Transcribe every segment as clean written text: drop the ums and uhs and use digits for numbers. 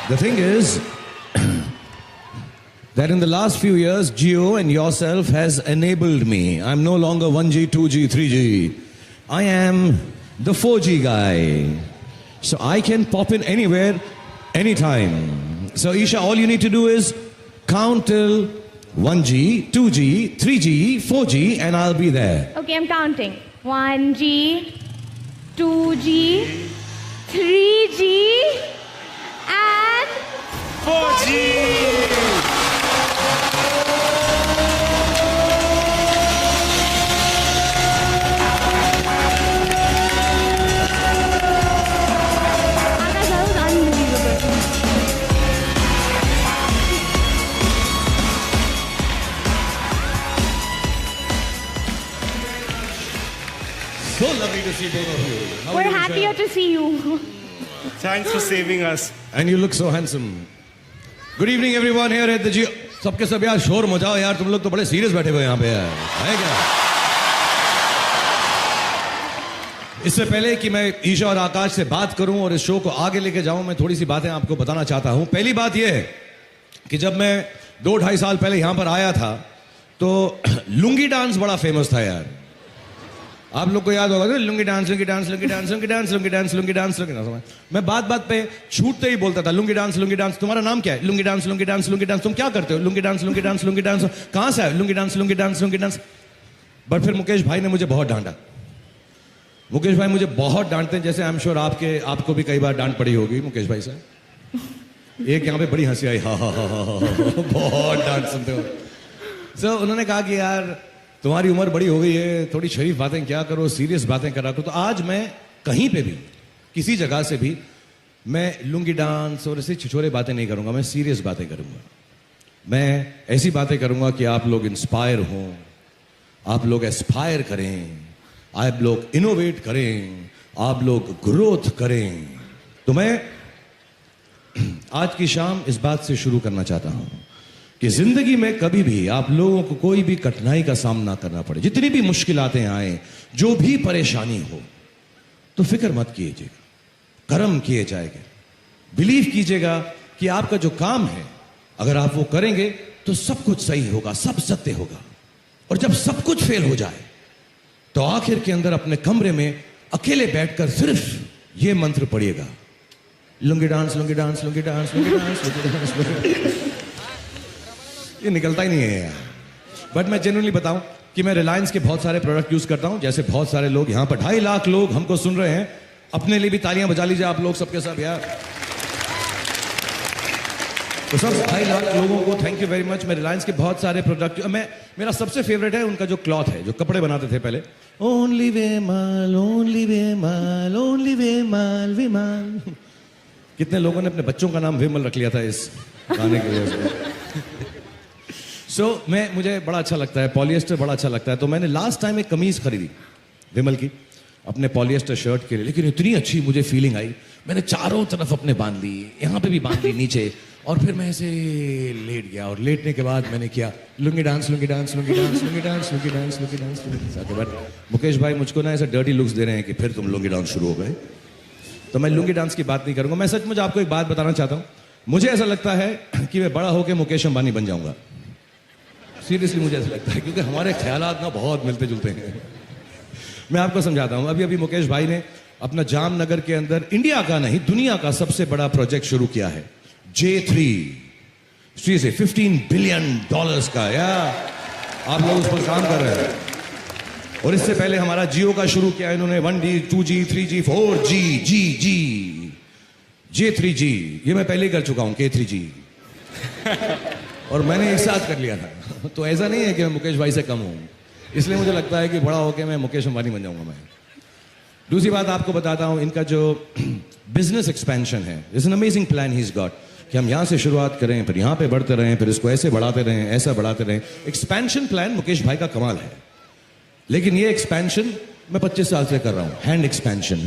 The thing is that in the last few years, Jio and yourself has enabled me. I'm no longer 1G, 2G, 3G. I am the 4G guy. So I can pop in anywhere, anytime. So Isha, all you need to do is count till 1G, 2G, 3G, 4G, and I'll be there. Okay, I'm counting. 1G, 2G, 3G, and 4G! Akash, that was unbelievable. So lovely to see both of you. How are We're you, Isha? happier to see you. Thanks for saving us. And you look so handsome. Good evening everyone here at the Jio. सबके सब यार शोर मचाओ यार, तुम लोग तो बड़े serious बैठे हुए यहाँ पे यार, है क्या? इससे पहले कि मैं ईशा और आकाश से बात करूं और इस शो को आगे लेके जाऊं, मैं थोड़ी सी बातें आपको बताना चाहता हूं. पहली बात यह है कि जब मैं 2-2.5 साल पहले यहां पर आया था तो लुंगी डांस बड़ा फेमस था यार. आप लोग को याद होगा ना, lungi dance, lungi dance, lungi dance, lungi dance, lungi dance, lungi dance, lungi dance. मैं बात बात पे छूटते ही बोलता था लुंगी डांस, लुंगी डांस. तुम्हारा नाम क्या है? Lungi dance, lungi dance, lungi dance. तुम क्या करते हो? Lungi dance, lungi dance, lungi dance. कहां से है? Lungi dance, lungi dance, lungi dance. But फिर मुकेश भाई ने मुझे बहुत डांटा. मुकेश भाई मुझे बहुत डांटते हैं, जैसे आई एम श्योर आपको भी कई बार डांट पड़ी होगी मुकेश भाई से. एक यहाँ पे बड़ी हंसी आई, हा हा हा हा, बहुत डांट सुनते हो. सो उन्होंने कहा कि यार तुम्हारी उम्र बड़ी हो गई है, थोड़ी शरीफ बातें क्या करो, सीरियस बातें करा करो. तो आज मैं कहीं पे भी किसी जगह से भी मैं लुंगी डांस और ऐसे छिछोरे बातें नहीं करूंगा. मैं सीरियस बातें करूंगा. मैं ऐसी बातें करूंगा कि आप लोग इंस्पायर हों, आप लोग एस्पायर करें, आप लोग इनोवेट करें, आप लोग ग्रोथ करें. तो मैं आज की शाम इस बात से शुरू करना चाहता हूं कि जिंदगी में कभी भी आप लोगों को कोई भी कठिनाई का सामना करना पड़े, जितनी भी मुश्किलातें आए, जो भी परेशानी हो, तो फिक्र मत कीजिएगा, कर्म किए जाएंगे. बिलीव कीजिएगा कि आपका जो काम है अगर आप वो करेंगे तो सब कुछ सही होगा, सब सत्य होगा. और जब सब कुछ फेल हो जाए तो आखिर के अंदर अपने कमरे में अकेले बैठकर सिर्फ ये मंत्र पढ़िएगा, lungi dance, lungi dance, lungi dance, lungi dance, lungi dance, lungi dance. ये निकलता ही नहीं है यार. बट मैं जेन्युइनली बताऊं कि मैं रिलायंस के बहुत सारे प्रोडक्ट यूज करता हूं. जैसे बहुत सारे लोग यहां पर 2.5 लाख लोग हमको सुन रहे हैं. अपने लिए भी तालियां बजा लीजिए आप लोग सबके सब यार. तो सब 2.5 लाख लोगों को थैंक यू वेरी मच. मैं रिलायंस के बहुत सारे प्रोडक्ट, मेरा सबसे फेवरेट है उनका जो क्लॉथ है, जो कपड़े बनाते थे पहले, ओनली वे माल, ओनली वे माल, ओनली वे माल, विमाल. कितने लोगों ने अपने बच्चों का नाम विमल रख लिया था इस गाने की वजह से. मुझे बड़ा अच्छा लगता है, पॉलिएस्टर बड़ा अच्छा लगता है. तो मैंने लास्ट टाइम एक कमीज खरीदी विमल की अपने पॉलिएस्टर शर्ट के लिए, लेकिन इतनी अच्छी मुझे फीलिंग आई, मैंने चारों तरफ अपने बांध ली, यहाँ पे भी बांध ली नीचे, और फिर मैं ऐसे लेट गया. और लेटने के बाद मैंने किया lungi dance, lungi dance, lungi dance, lungi dance, lungi dance, lungi dance, lungi dance. But Mukesh भाई मुझको ना ऐसे डर्टी लुक्स दे रहे हैं कि फिर तुम लुंगी डांस शुरू हो गए. तो मैं लुंगी डांस की बात नहीं करूंगा. मैं सचमुच आपको एक बात बताना चाहता हूं. मुझे ऐसा लगता है कि मैं बड़ा होकर मुकेश अंबानी बन जाऊंगा. सीरियसली मुझे ऐसा लगता है, क्योंकि हमारे ख्यालात ना बहुत मिलते जुलते हैं. मैं आपको समझाता हूं. अभी अभी मुकेश भाई ने अपना जामनगर के अंदर इंडिया का नहीं दुनिया का सबसे बड़ा प्रोजेक्ट शुरू किया है, J3. से $15 बिलियन का. या आप लोग उस पर काम कर रहे हैं. और इससे पहले हमारा जियो का शुरू किया इन्होंने, 1G, 2G, 3G, 4G, G, J3G. ये मैं पहले ही कर चुका हूं, K3G. और मैंने एक साथ कर लिया था. तो ऐसा नहीं है कि मैं मुकेश भाई से कम हूं, इसलिए मुझे लगता है कि बड़ा होकर मैं मुकेश अंबानी बन जाऊंगा. मैं दूसरी बात आपको बताता हूं, इनका जो बिजनेस एक्सपेंशन है, it's an amazing plan he is got, कि हम यहां से शुरुआत करें, फिर यहां पे बढ़ते रहें, फिर इसको ऐसे बढ़ाते रहें, ऐसा बढ़ाते रहें. एक्सपेंशन प्लान मुकेश भाई का कमाल है. लेकिन ये एक्सपेंशन मैं 25 साल से कर रहा हूं, हैंड एक्सपेंशन.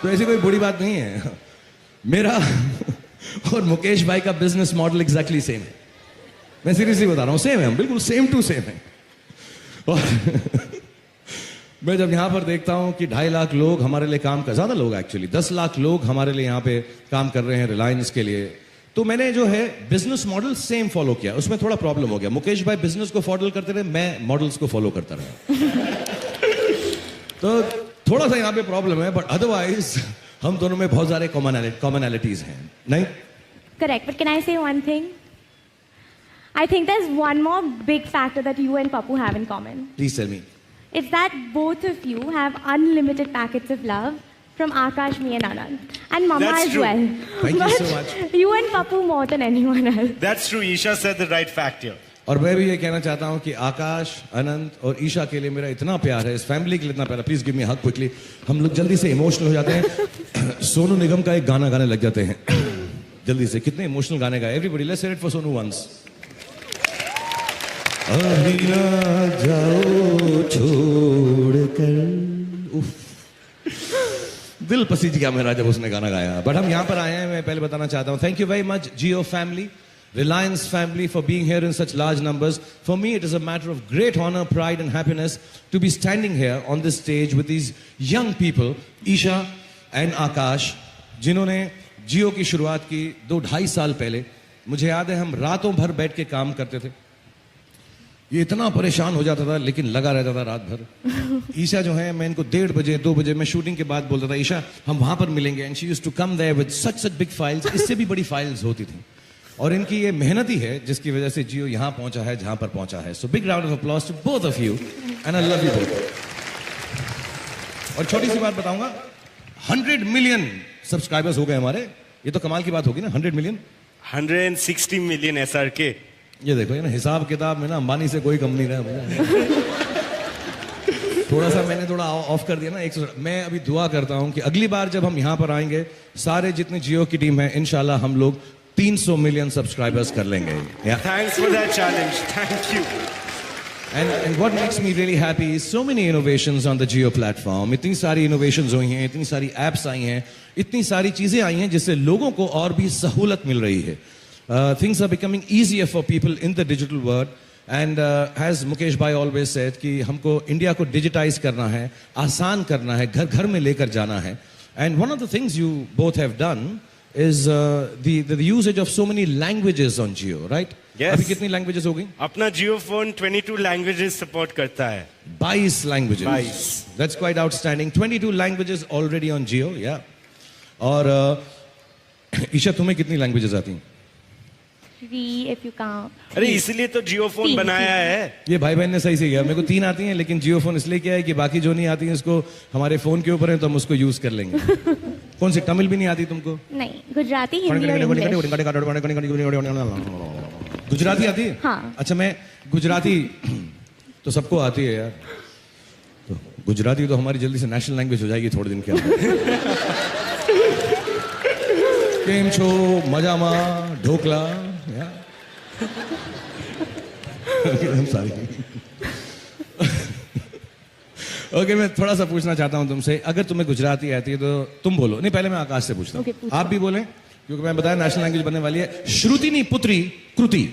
तो ऐसी कोई बुरी बात नहीं है. मेरा और मुकेश भाई का बिजनेस मॉडल एग्जैक्टली सेम है. मैं सीरियसली बता रहा हूं, सेम है, हम बिल्कुल सेम टू सेम है. मैं जब यहाँ पर देखता हूँ कि 2.5 लाख लोग हमारे लिए काम कर, ज्यादा लोग एक्चुअली 10 लाख लोग हमारे लिए यहाँ पे काम कर रहे हैं रिलायंस के लिए, तो मैंने जो है बिजनेस मॉडल सेम फॉलो किया। उसमें थोड़ा प्रॉब्लम हो गया, मुकेश भाई बिजनेस को फॉलो करते रहे, मैं मॉडल्स को फॉलो करता रहा। तो थोड़ा सा यहाँ पे प्रॉब्लम है, बट अदरवाइज हम दोनों में बहुत सारे कॉमनैलिटीज हैं, नहीं? Correct, but can I say one thing? I think there's one more big factor that you and Papu have in common. Please tell me. It's that both of you have unlimited packets of love from Akash, me and Anand. And Mama That's as true. well. Thank you But so much. You and Papu more than anyone else. That's true. Isha said the right fact here. और मैं भी ये कहना चाहता हूँ कि आकाश, अनंत और ईशा के लिए मेरा इतना प्यार है, इस फैमिली के लिए इतना प्यार है। Please give me hug quickly. हम लोग जल्दी से इमोशनल हो जाते हैं। सोनू निगम का एक गाना गाने लग जाते हैं जल्दी से। कितने इमोशनल गाने गाए। Everybody let's hear it for Sonu once. अभी ना जाओ छोड़कर। उफ, दिल पसीज गया मेरा जब उसने गाना गाया। बट हम यहाँ पर आए हैं, मैं पहले बताना चाहता हूँ, thank you very much Jio family, Reliance family, for being here in such large numbers. For me, it is a matter of great honor, pride and happiness to be standing here on this stage with these young people, Isha and Akash, जिन्होंने जियो की शुरुआत की 2-2.5 साल पहले। मुझे याद है हम रातों भर बैठ के काम करते थे। ये इतना परेशान हो जाता था लेकिन लगा रहता था रात भर। ईशा जो है, मैं इनको 1:30 बजे 2 बजे मैं शूटिंग के बाद बोलता था, ईशा हम वहां पर मिलेंगे, and she used to come there with such big files. इससे भी बड़ी फाइल्स होती थी। और इनकी ये मेहनत ही है जिसकी वजह से जियो यहां पहुंचा है जहां पर पहुंचा है। So big round of applause to both of you and I love you both. और छोटी सी बात बताऊंगा, 100 मिलियन सब्सक्राइबर्स हो गए हमारे। ये तो कमाल की बात होगी ना, 100 मिलियन। 160 million SRK. ये देखो, ये ना हिसाब किताब में ना अंबानी से कोई कम नहीं रहा मुझे। थोड़ा सा मैंने थोड़ा ऑफ कर दिया ना 100। मैं अभी दुआ करता हूं कि अगली बार जब हम यहां पर आएंगे, सारे जितने जियो की टीम है, इंशाल्लाह हम लोग 300 मिलियन सब्सक्राइबर्स कर लेंगे। Thanks for that challenge. Thank you. And what makes me really happy is so many innovations on the Jio platform. इतनी सारी innovations हुई हैं, इतनी सारी apps आई हैं, इतनी सारी चीजें आई हैं जिससे लोगों को और भी सहूलत मिल रही है। Things are becoming easier for people in the digital world. And as Mukesh bhai always said कि हमको इंडिया को digitize करना है, आसान करना है, घर घर में लेकर जाना है। And one of the things you both have done is the usage of so many languages on Jio, right? Yes. अभी कितनी languages हो गई? अपना Jio phone 22 languages support करता है। 22 languages. 22. That's quite outstanding. 22 languages already on Jio, yeah. और ईशा तुम्हें कितनी languages आती हैं? 3 if you count. अरे इसलिए तो Jio phone 3 बनाया है। ये भाई बहन ने सही से किया। मेरे को 3 आती हैं, लेकिन जियो फोन इसलिए किया है कि बाकी जो नहीं आती हैं उसको हमारे फोन के ऊपर है तो हम उसको यूज कर लेंगे। कौन सी तमिल भी नहीं आती तुमको? नहीं, गुजराती, हिंदी और इंग्लिश। गुजराती आती है? हाँ। अच्छा, मैं गुजराती तो सबको आती है यार। तो गुजराती तो हमारी जल्दी से नेशनल लैंग्वेज हो जाएगी थोड़े दिन के अंदर। केम छो, मजामा, ढोकला, ओके, मैं थोड़ा सा पूछना चाहता हूं तुमसे। अगर तुम्हें गुजराती आती है तो तुम बोलो। नहीं, पहले मैं आकाश से पूछता हूँ। Okay, पूछो। आप भी बोलें, क्योंकि मैं बताया नेशनल लैंग्वेज बनने वाली है। श्रुतिनी पुत्री कृति।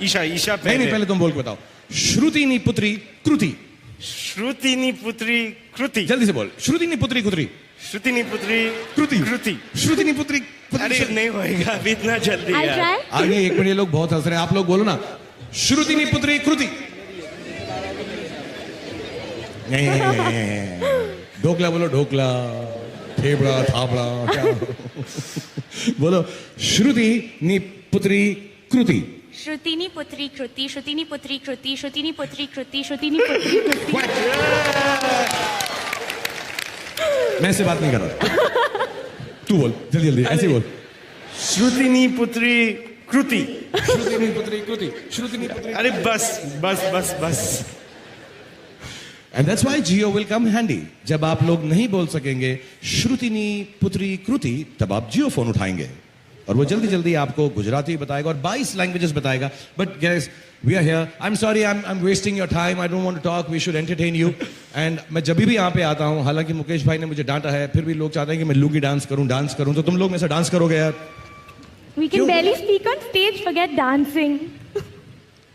ईशा नहीं, पहले तुम बोल के बताओ। श्रुतिनी पुत्री कृति। श्रुतिनी पुत्री कृति। जल्दी से बोल। श्रुतिनी पुत्री कृति। श्रुतिनी पुत्री कृति। कृति। श्रुतिनी पुत्री। अरे नहीं होएगा अभी इतना जल्दी I'll यार। try. आगे 1 मिनट, ये लोग बहुत हंस रहे हैं। आप लोग बोलो ना, श्रुतिनी पुत्री कृति। ढोकला बोलो, ढोकला, ठेबड़ा, थापड़ा, क्या बोलो? श्रुतिनी पुत्री कृति। श्रुतिनी पुत्री कृति, श्रुतिनी पुत्री कृति, श्रुतिनी पुत्री कृति, श्रुतिनी पुत्री कृति। मैं इससे बात नहीं कर रहा। तू बोल, जल्दी जल्दी, ऐसे बोल। श्रुतिनी पुत्री कृति। श्रुतिनी पुत्री कृति। श्रुतिनी पुत्री। अरे बस बस बस बस। And that's why Jio will come handy. जब आप लोग नहीं बोल सकेंगे श्रुतिनी पुत्री कृति, तब आप जियो फोन उठाएंगे और वो जल्दी जल्दी आपको गुजराती बताएगा और 22 लैंग्वेजेस बताएगा। But guys, we are here. I'm sorry, I'm wasting your time. I don't want to talk. We should entertain you. And मैं जब भी यहाँ पे आता हूँ, हालांकि मुकेश भाई ने मुझे डांटा है, फिर भी लोग चाहते हैं कि मैं लुंगी डांस करूँ, तो तुम लोग में से डांस करोगे यार? We can barely speak on stage, forget dancing.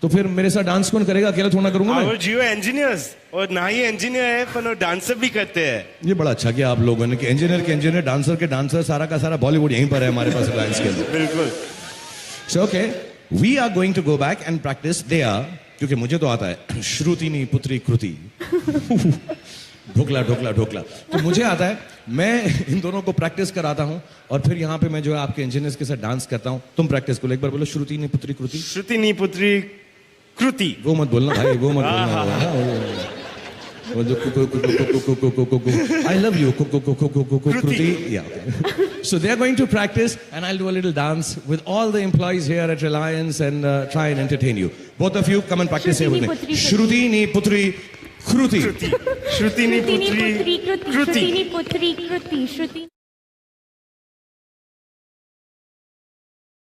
तो फिर मेरे साथ डांस कौन करेगा? अकेला थोड़ा करूंगा मैं? और जियो इंजीनियर्स और ना ही इंजीनियर है पर वो डांसर भी करते हैं. ये बड़ा अच्छा किया आप लोगों ने कि इंजीनियर के इंजीनियर, डांसर के डांसर, सारा का सारा बॉलीवुड यहीं पर है हमारे पास रिलायंस के अंदर. बिल्कुल. So okay, we are going to go back and practice. They are, क्योंकि मुझे तो आता है श्रुति नी पुत्री कृति. ढोकला ढोकला ढोकला तो मुझे आता है. मैं इन दोनों को प्रैक्टिस कराता हूँ और फिर यहाँ पे मैं जो है आपके इंजीनियर्स के साथ डांस करता हूँ. तुम प्रैक्टिस को एक बार बोलो, श्रुति नी पुत्री कृति. श्रुति नी पुत्री कृति. वो मत बोलना भाई, वो मत बोलना. वो जो I love you Kriti. Yeah. So they are going to practice and I'll do a little dance with all the employees here at Reliance and try and entertain you. Both of you come and practice here with me. Shruti ni putri Kruti. श्रुति नी पुत्री Shruti ni putri kruti. कृति. Shruti ni putri kruti. Shruti.